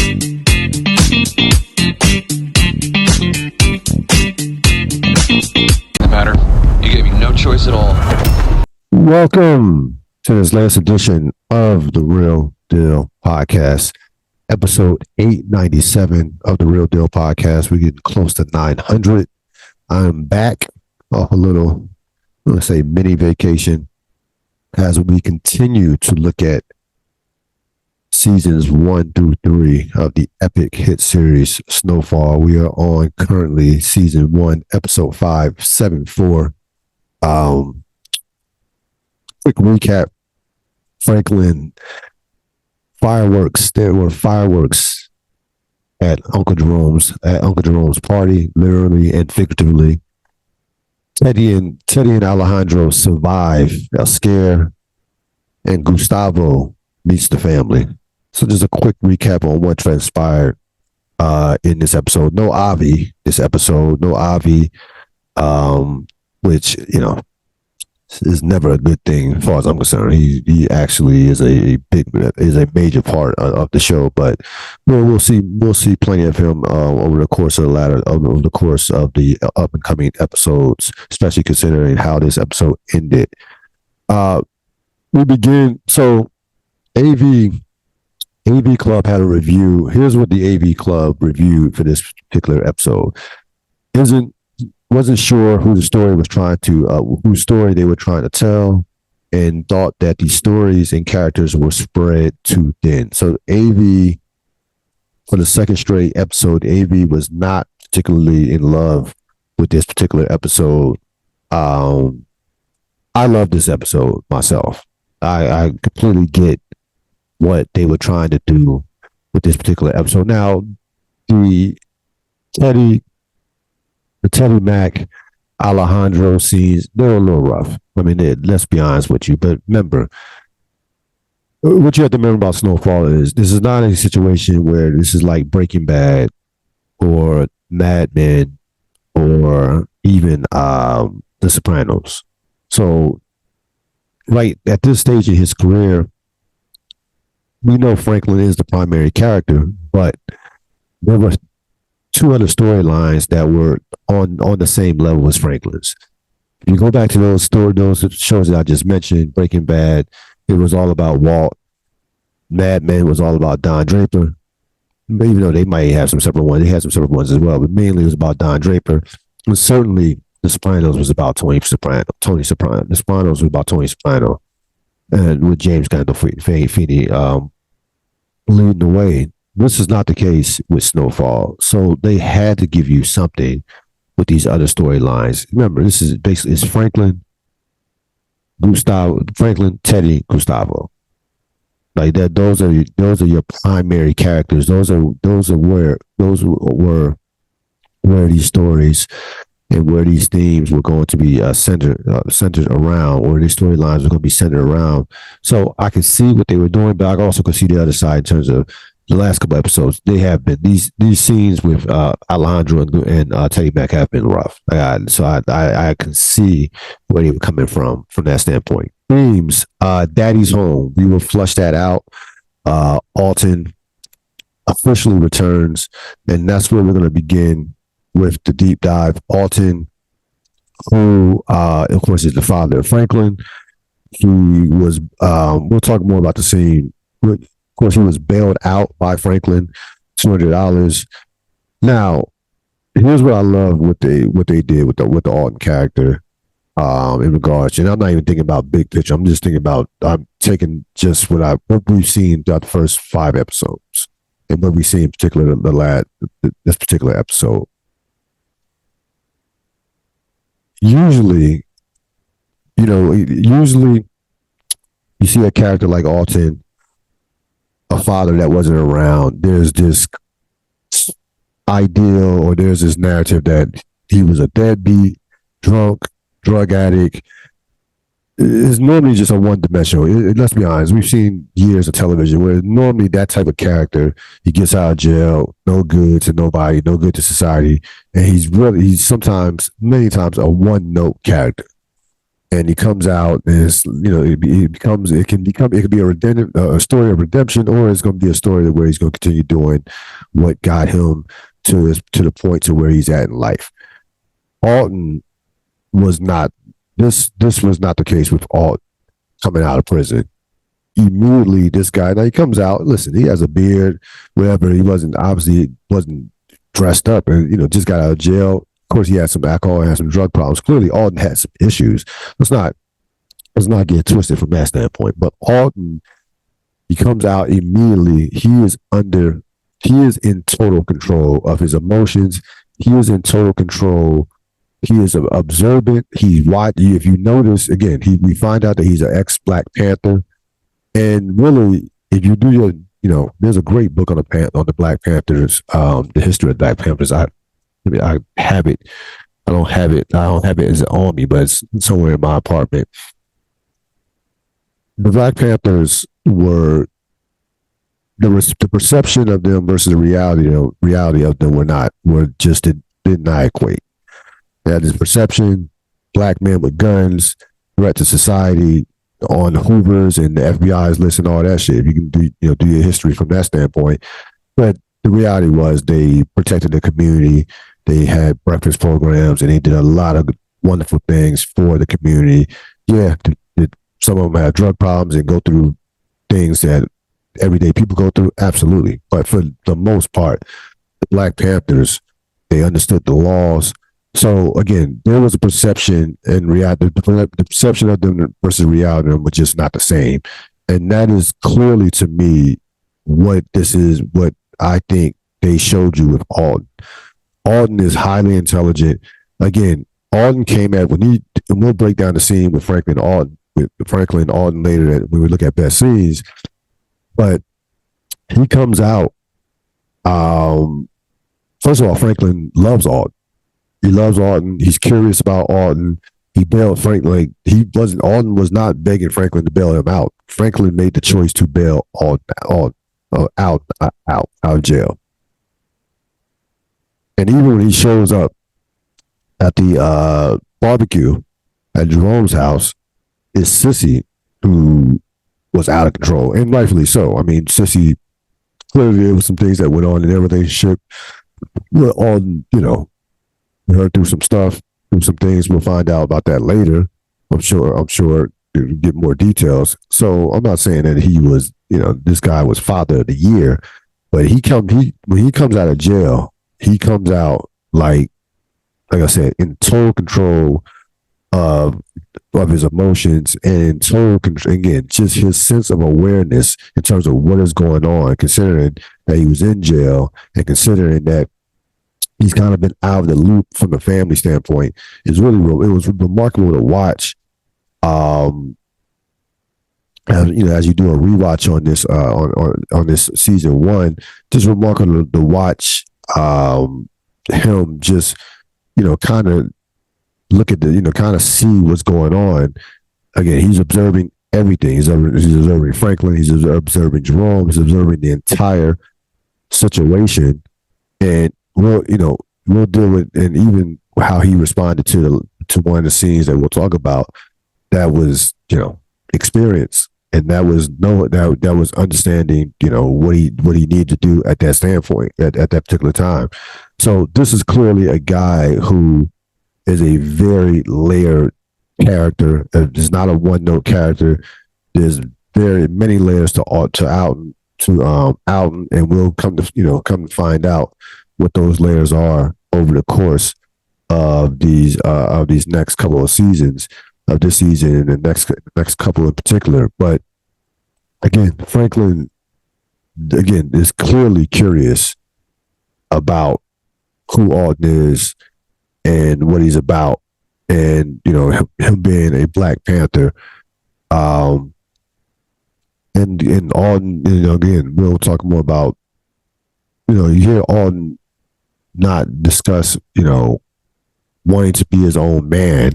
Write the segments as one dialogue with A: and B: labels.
A: The matter, you gave me no choice at all.
B: Welcome to this latest edition of the Real Deal Podcast, episode 897 of the Real Deal Podcast. We're getting close to 900. I'm back off a little, let's say, mini vacation as we continue to look at seasons 1 through 3 of the epic hit series Snowfall. We are on currently season 1, episode 574. Quick recap. Franklin, fireworks. There were fireworks at Uncle Jerome's party, literally and figuratively. Teddy and Alejandro survive a scare, and Gustavo meets the family. So just a quick recap on what transpired in this episode. No Avi this episode. No Avi, which, you know, is never a good thing as far as I'm concerned. He actually is a major part of the show, but we'll see plenty of him over the course of the up and coming episodes, especially considering how this episode ended. We begin. So AV Club had a review. Here's what the AV Club reviewed for this particular episode. Wasn't sure whose story they were trying to tell, and thought that the stories and characters were spread too thin. So AV, for the second straight episode, AV was not particularly in love with this particular episode. I love this episode myself. I completely get what they were trying to do with this particular episode. Now, the Teddy Mac Alejandro scenes, they're a little rough. I mean, let's be honest with you. But remember, what you have to remember about Snowfall is this is not a situation where this is like Breaking Bad or Mad Men or even The Sopranos. So, right at this stage in his career, we know Franklin is the primary character, but there were two other storylines that were on the same level as Franklin's. If you go back to those shows that I just mentioned, Breaking Bad, it was all about Walt. Mad Men was all about Don Draper. Even though they might have some separate ones, they had some separate ones as well, but mainly it was about Don Draper. And certainly The Sopranos was about Tony Soprano. The Sopranos was about Tony Soprano, and with James Gandolfini leading the way. This is not the case with Snowfall. So they had to give you something with these other storylines. Remember, this is basically it's Franklin, Teddy, Gustavo. Like that. Those are your primary characters. Those were where these stories and where these themes were going to be centered around, or these storylines were going to be centered around. So I could see what they were doing, but I also could see the other side in terms of the last couple episodes. They have been these scenes with Alejandro and Teddy Mac have been rough. So I can see where they were coming from that standpoint. Themes, Daddy's Home. We will flush that out. Alton officially returns, and that's where we're going to begin with the deep dive. Alton, who of course is the father of Franklin. He was. We'll talk more about the scene. Of course, he was bailed out by Franklin, $200. Now, here's what I love what they did with the Alton character in regards, and I'm not even thinking about big picture. I'm just thinking about I'm taking just what we've seen throughout the first 5 episodes, and what we see in particular this particular episode. Usually you see a character like Alton, a father that wasn't around. There's this ideal, or there's this narrative that he was a deadbeat, drunk, drug addict. It's normally just a one-dimensional. Let's be honest. We've seen years of television where normally that type of character, he gets out of jail, no good to nobody, no good to society, and he's many times a one-note character. and he comes out and it's, it could be a story of redemption, or it's going to be a story where he's going to continue doing what got him to the point to where he's at in life. Alton was not this was not the case with Alton coming out of prison. Immediately, this guy, now he comes out, listen, he has a beard, whatever. He obviously wasn't dressed up, and just got out of jail. Of course, he had some alcohol and had some drug problems. Clearly, Alton had some issues. Let's not get twisted from that standpoint. But Alton, he comes out immediately. He is in total control of his emotions. He is in total control. He is observant. He's watching. If you notice, again, we find out that he's an ex-Black Panther. And really, if you do there's a great book on the Black Panthers, the history of Black Panthers. I have it. I don't have it as on me, but it's somewhere in my apartment. The Black Panthers were the perception of them versus the reality of them did not equate. They had this perception: Black men with guns, threat to society, on the Hoovers and the FBI's list and all that shit. If you can do your history from that standpoint. But the reality was they protected the community. They had breakfast programs and they did a lot of wonderful things for the community. Yeah, some of them had drug problems and go through things that everyday people go through. Absolutely. But for the most part, the Black Panthers, they understood the laws. So again, there was a perception and reality. The perception of them versus reality of them was just not the same, and that is clearly to me what I think they showed you with Alton. Alton is highly intelligent. Again, Alton came at and we'll break down the scene with Franklin Alton later when we look at best scenes, but he comes out. First of all, Franklin loves Alton. He loves Alton. He's curious about Alton. He bailed Franklin. Alton was not begging Franklin to bail him out. Franklin made the choice to bail Alton out of jail. And even when he shows up at the barbecue at Jerome's house, it's Sissy who was out of control, and rightfully so. I mean, Sissy, clearly there was some things that went on in their relationship. Alton, we heard through some stuff, through some things. We'll find out about that later. I'm sure we'll get more details. So I'm not saying that he was, this guy was father of the year, but when he comes out of jail, he comes out like I said, in total control of his emotions and in total control, again, just his sense of awareness in terms of what is going on, considering that he was in jail and considering that he's kind of been out of the loop from a family standpoint. It was remarkable to watch. As you do a rewatch on this on this season one, just remarkable to watch him just kind of look at kind of see what's going on. Again, he's observing everything. He's observing Franklin. He's observing Jerome. He's observing the entire situation, and we'll deal with, and even how he responded to one of the scenes that we'll talk about. That was experience, and that was understanding what he needed to do at that standpoint at that particular time. So this is clearly a guy who is a very layered character. It's not a one-note character. There's very many layers to Alton, and we'll come to find out what those layers are over the course of these next couple of seasons, of this season and the next couple in particular. But again, Franklin is clearly curious about who Alton is and what he's about, and him being a Black Panther, and Alton, again, we'll talk more about, you hear Alton not discuss, wanting to be his own man,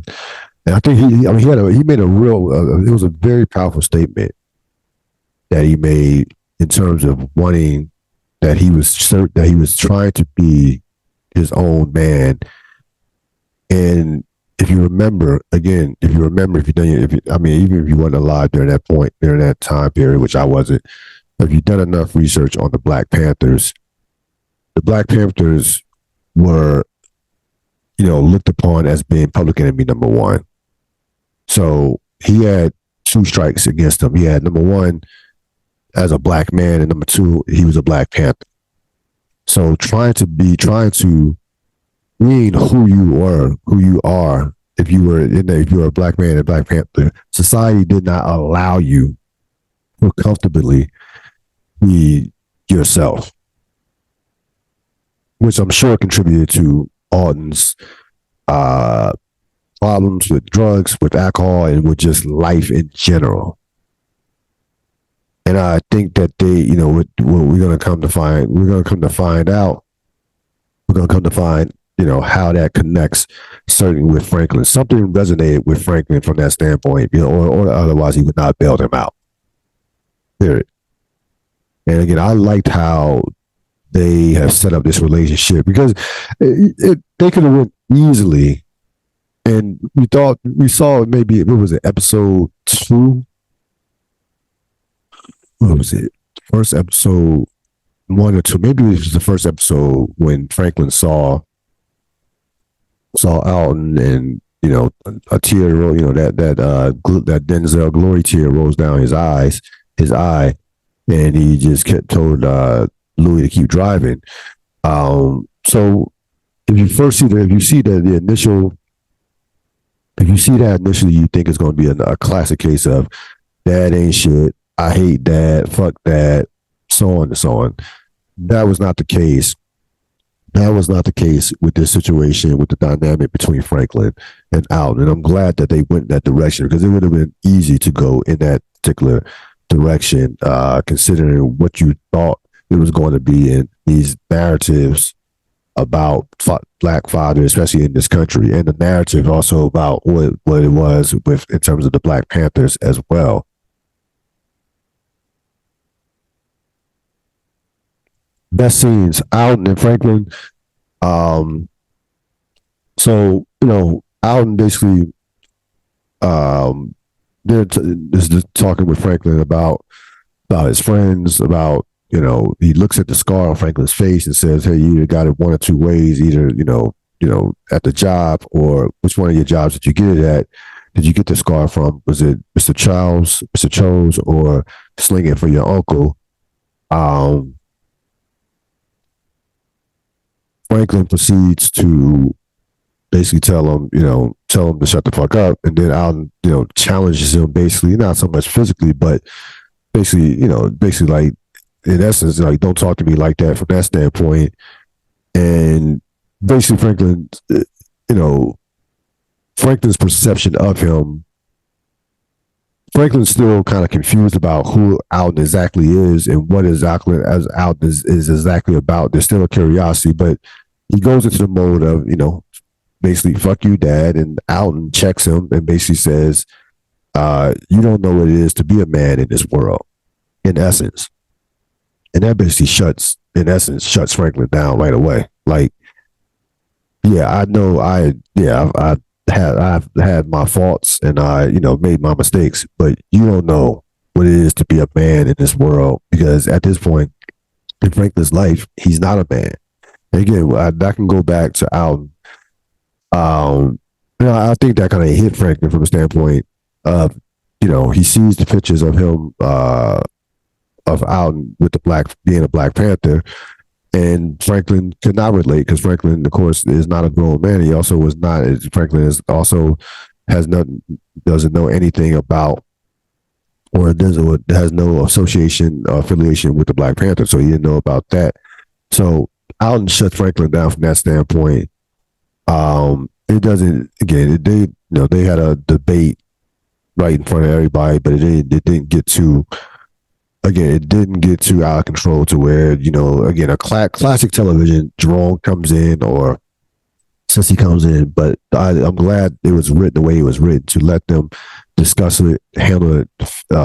B: and I think he made a real, it was a very powerful statement that he made in terms of wanting that he was trying to be his own man. And if you remember, again, if you done, I mean, even if you weren't alive during that point, during that time period, which I wasn't, if you've done enough research on the Black Panthers were, looked upon as being public enemy number one. So he had two strikes against him. He had number one as a black man, and number two, he was a Black Panther. So trying to being who you are, if you were a black man and Black Panther, society did not allow you to comfortably be yourself, which I'm sure contributed to Alden's problems with drugs, with alcohol, and with just life in general. And I think that what we're going to come to find, how that connects certainly with Franklin. Something resonated with Franklin from that standpoint, or otherwise he would not bail him out. Period. And again, I liked how they have set up this relationship, because they could have went easily, and we saw maybe, what was it, episode 2? What was it? First episode 1 or 2? Maybe it was the first episode when Franklin saw Alton, and a tear roll, that Denzel glory tear rolls down his eye, and he just told Louis to keep driving. So if you see that initially, you think it's going to be a classic case of dad ain't shit, I hate dad, fuck dad, so on and so on. That was not the case. That was not the case with this situation, with the dynamic between Franklin and Alton. And I'm glad that they went in that direction, because it would have been easy to go in that particular direction, considering what you thought it was going to be in these narratives about Black fathers, especially in this country, and the narrative also about what it was in terms of the Black Panthers as well. Best scenes, Alton and Franklin. So Alton basically, they're talking with Franklin about his friends, about he looks at the scar on Franklin's face and says, "Hey, you got it one or two ways. Either at the job, or which one of your jobs did you get it at? Did you get the scar from? Was it Mr. Chose, or slinging for your uncle?" Franklin proceeds to basically tell him to shut the fuck up, and then Alton, challenges him, basically not so much physically, but basically like, in essence, like, don't talk to me like that from that standpoint. And basically Franklin's perception of him, Franklin's still kind of confused about who Alton exactly is and what exactly as Alton is exactly about. There's still a curiosity, but he goes into the mode of, basically, fuck you, dad. And Alton checks him and basically says, you don't know what it is to be a man in this world, in essence. And that basically shuts Franklin down right away. Like, yeah, I know I've had my faults, and I, made my mistakes, but you don't know what it is to be a man in this world, because at this point in Franklin's life, he's not a man. And again, I can go back to Alton. I think that kind of hit Franklin from the standpoint of, he sees the pictures of him, of Alton with being a Black Panther, and Franklin could not relate, because Franklin, of course, is not a grown man. He also was not. Franklin doesn't know anything about, or has no association or affiliation with the Black Panther, so he didn't know about that. So Alton shuts Franklin down from that standpoint. It doesn't. Again, they had a debate right in front of everybody, but it didn't get too. Again, it didn't get too out of control to where, again, a classic television, Jerome comes in, or Sissy comes in, but I'm glad it was written the way it was written, to let them discuss it, handle it,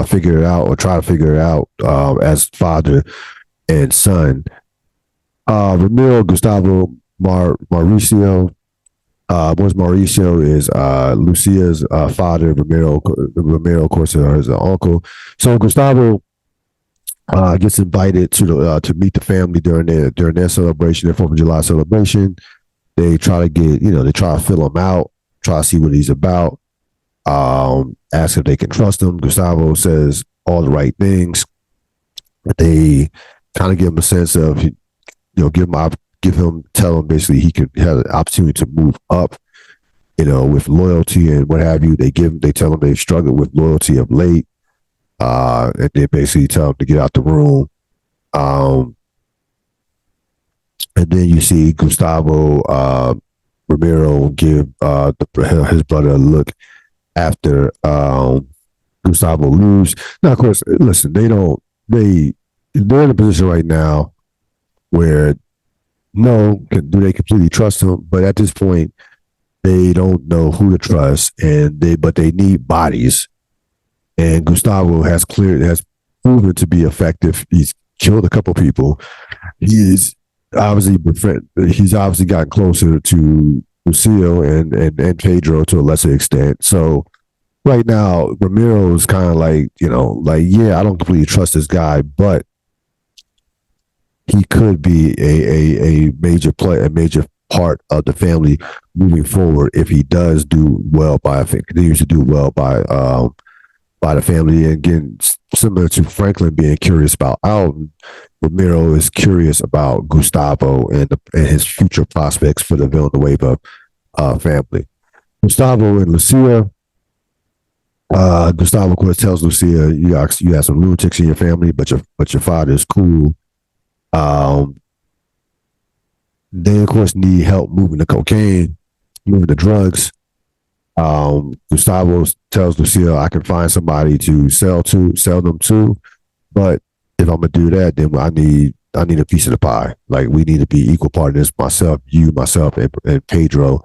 B: figure it out, or try to figure it out as father and son. Ramiro Gustavo Mauricio, Once Mauricio is Lucia's father, Ramiro, of course, is uncle. So Gustavo gets invited to meet the family during their celebration, their Fourth of July celebration. They try to they try to fill him out, try to see what he's about. Ask if they can trust him. Gustavo says all the right things. They kind of give him a sense of, tell him basically he could have an opportunity to move up, with loyalty and what have you. They tell him they've struggled with loyalty of late, and they basically tell him to get out the room. And then you see Gustavo Ramiro give his brother a look after Gustavo leaves. Now, of course, listen, they're in a position right now where do they completely trust him? But at this point, they don't know who to trust, but they need bodies. And Gustavo has proven to be effective. He's killed a couple people. He's obviously gotten closer to Lucio and Pedro to a lesser extent. So right now, Ramiro is kind of like, I don't completely trust this guy, but he could be a major player, a major part of the family moving forward if he does do well continues to do well by the family. And again, similar to Franklin being curious about Alton, Ramiro is curious about Gustavo and his future prospects for the Villanueva family. Gustavo and Lucia. Gustavo, of course, tells Lucia, you have some lunatics in your family, but your father is cool. They, of course, need help moving the cocaine, moving the drugs. Gustavo tells Lucia, I can find somebody to sell them to, but if I'm gonna do that, then I need a piece of the pie. Like, we need to be equal partners. Myself, and Pedro.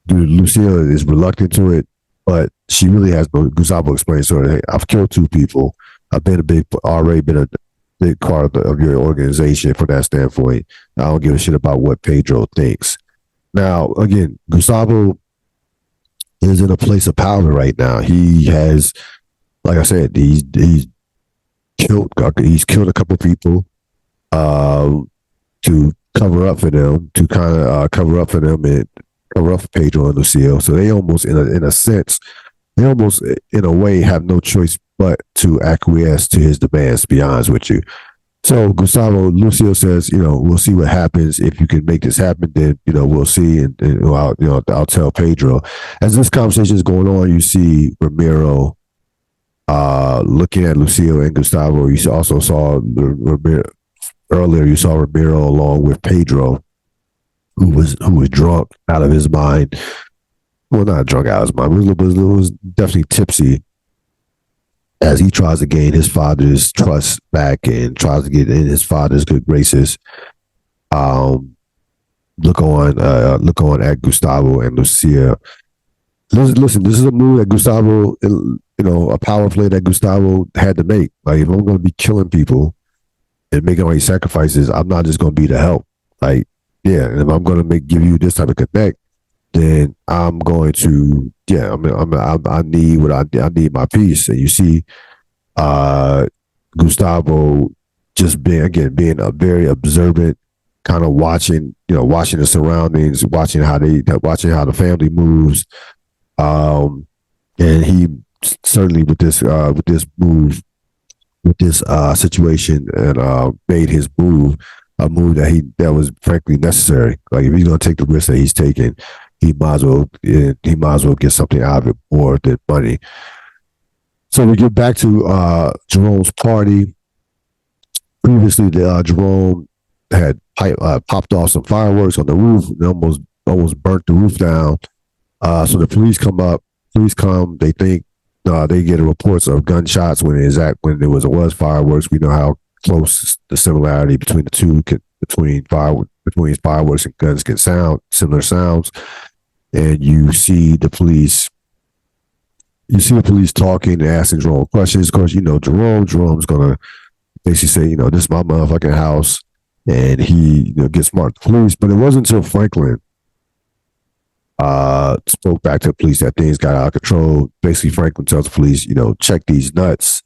B: Lucia is reluctant to it, but she really has no. Gustavo explains to her, hey, I've killed 2 people. I've already been a big part of your organization from that standpoint. I don't give a shit about what Pedro thinks. Now, again, Gustavo is in a place of power right now. He has, like I said, he's killed a couple people to cover up for them, and cover up for Pedro and Lucio. So they almost, in a way, have no choice but to acquiesce to his demands, to be honest with you. So Lucio says, we'll see what happens. If you can make this happen, then, we'll see. And I'll tell Pedro. As this conversation is going on, you see Ramiro looking at Lucio and Gustavo. You also saw Ramiro earlier. You saw Ramiro along with Pedro, who was drunk out of his mind. Well, not drunk out of his mind. It was definitely tipsy, as he tries to gain his father's trust back and tries to get in his father's good graces. Look on at Gustavo and Lucia. Listen, this is a move that Gustavo, a power play that Gustavo had to make. Like, if I'm going to be killing people and making all these sacrifices, I'm not just going to be the help. Like, yeah, and if I'm going to give you this type of connect, then I'm going to, I need my piece. And you see, Gustavo just being a very observant, kind of watching the surroundings, watching how the family moves. And he certainly with this move, with this situation, and made his move a move that was frankly necessary. Like, if he's going to take the risk that he's taking, he might as well get something out of it more than money. So we get back to Jerome's party. Previously, Jerome had popped off some fireworks on the roof and almost burnt the roof down. So the police come. They think they get reports of gunshots when there was fireworks. We know how close the similarity between the two between fireworks and guns can sound, similar sounds. And you see the police talking and asking Jerome questions. Of course, Jerome's gonna basically say, this is my motherfucking house, and he gets smart with the police. But it wasn't until Franklin spoke back to the police that things got out of control. Basically, Franklin tells the police, check these nuts.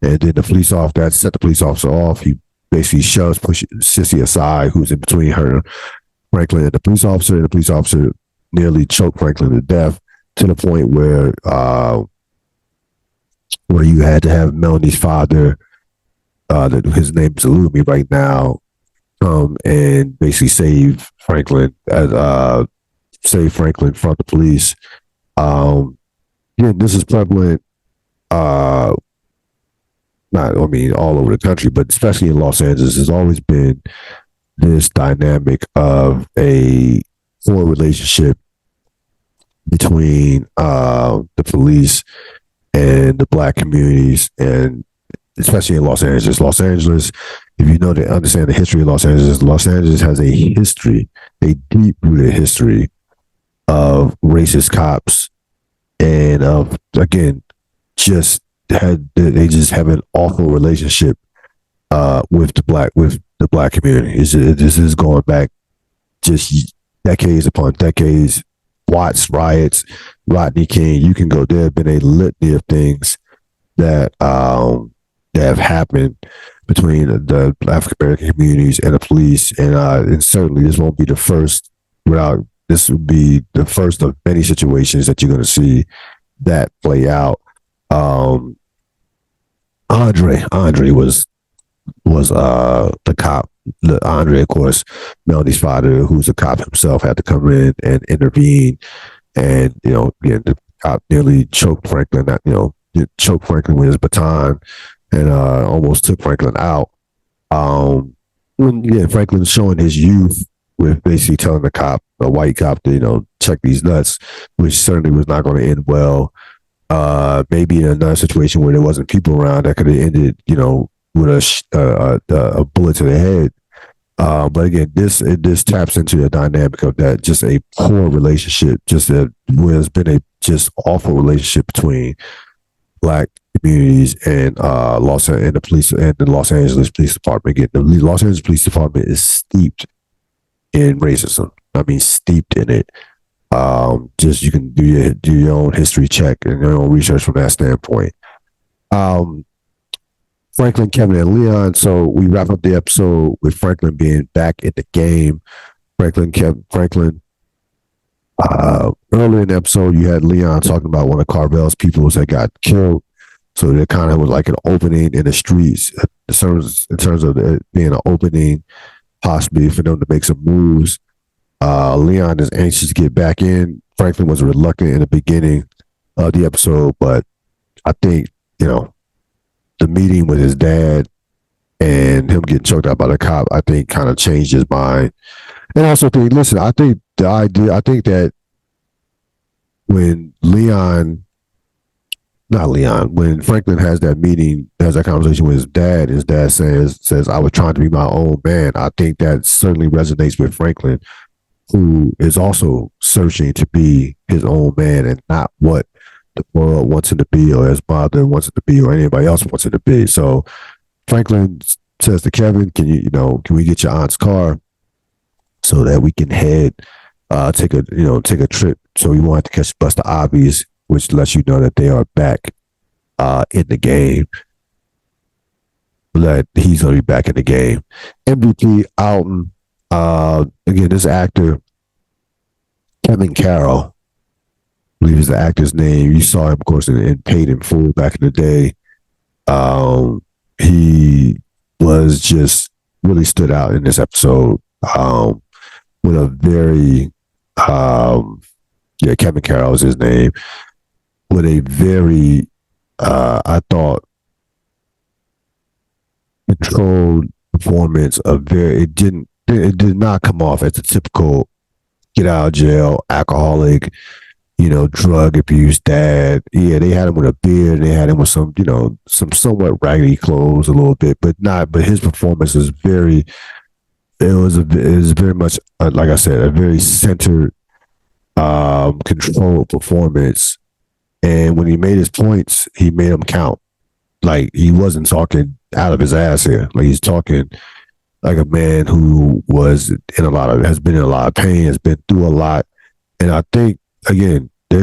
B: And then the police officer, that set the police officer off. He basically pushes Sissy aside, who's in between her, Franklin, and the police officer. And the police officer nearly choked Franklin to death, to the point where you had to have Melanie's father, his name's eluding me right now, and basically save Franklin from the police. This is prevalent, all over the country, but especially in Los Angeles. There's always been this dynamic of a poor relationship between the police and the black communities, and especially in Los Angeles. Los Angeles, if you understand the history of Los Angeles has a deep-rooted history of racist cops, and of, again, they just have an awful relationship with the black community. This is going back just decades upon decades. Watts riots, Rodney King. You can go. There have been a litany of things that have happened between the African American communities and the police, and certainly this won't be the first. This will be the first of many situations that you're going to see that play out. Andre was the cop. Andre, of course, Melanie's father, who's a cop himself, had to come in and intervene, and again, the cop nearly choked Franklin. Choked Franklin with his baton, and almost took Franklin out. Franklin's showing his youth with basically telling a white cop to check these nuts, which certainly was not going to end well. Maybe in another situation where there wasn't people around, that could have ended, with a bullet to the head. But again, this taps into the dynamic of that, just a poor relationship, where there's been a just awful relationship between black communities and the police and the Los Angeles Police Department. Again, the Los Angeles Police Department is steeped in racism. I mean, steeped in it. Just you can do your own history check and your own research from that standpoint. Franklin, Kevin, and Leon. So we wrap up the episode with Franklin being back in the game. Franklin. Earlier in the episode, you had Leon talking about one of Carvel's people that got killed. So there kind of was like an opening in the streets in terms of it being an opening, possibly for them to make some moves. Leon is anxious to get back in. Franklin was reluctant in the beginning of the episode, but I think, the meeting with his dad and him getting choked out by the cop, I think kind of changed his mind. And I also think, I think that when when Franklin has that meeting, has that conversation with his dad says, I was trying to be my own man. I think that certainly resonates with Franklin, who is also searching to be his own man and not what the world wants him to be, or his mother wants him to be, or anybody else wants him to be. So Franklin says to Kevin, can we get your aunt's car so that we can take a trip, so we won't have to catch bus to Obvious, which lets you know that they are back in the game. That he's going to be back in the game. MVP Alton. Again, this actor, Kevin Carroll, I believe is the actor's name. You saw him, of course, in Paid in Full back in the day. He was just really stood out in this episode with a very, Kevin Carroll is his name, with a very, I thought, controlled performance. It did not come off as a typical get out of jail alcoholic, drug abuse dad. Yeah, they had him with a beard. They had him with some somewhat raggedy clothes a little bit, but his performance was very much, like I said, a very centered, controlled performance. And when he made his points, he made them count. Like, he wasn't talking out of his ass here. Like, he's talking like a man who has been in a lot of pain, has been through a lot, And I think again, we're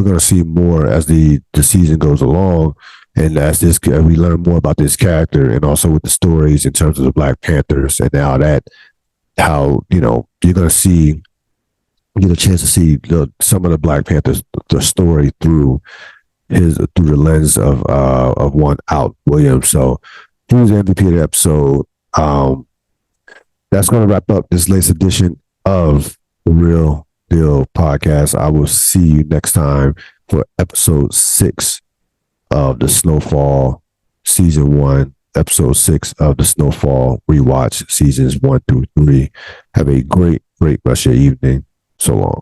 B: gonna see more as the season goes along, and as we learn more about this character, and also with the stories in terms of the Black Panthers, and now that how you're gonna see get a chance to see some of the Black Panthers the story through the lens of one Out Williams. So he was the MVP of the episode. That's going to wrap up this latest edition of the Real Deal Podcast. I will see you next time for episode 6 of the Snowfall season 1, episode 6 of the Snowfall rewatch seasons 1 through 3. Have a great rest of your evening. So long.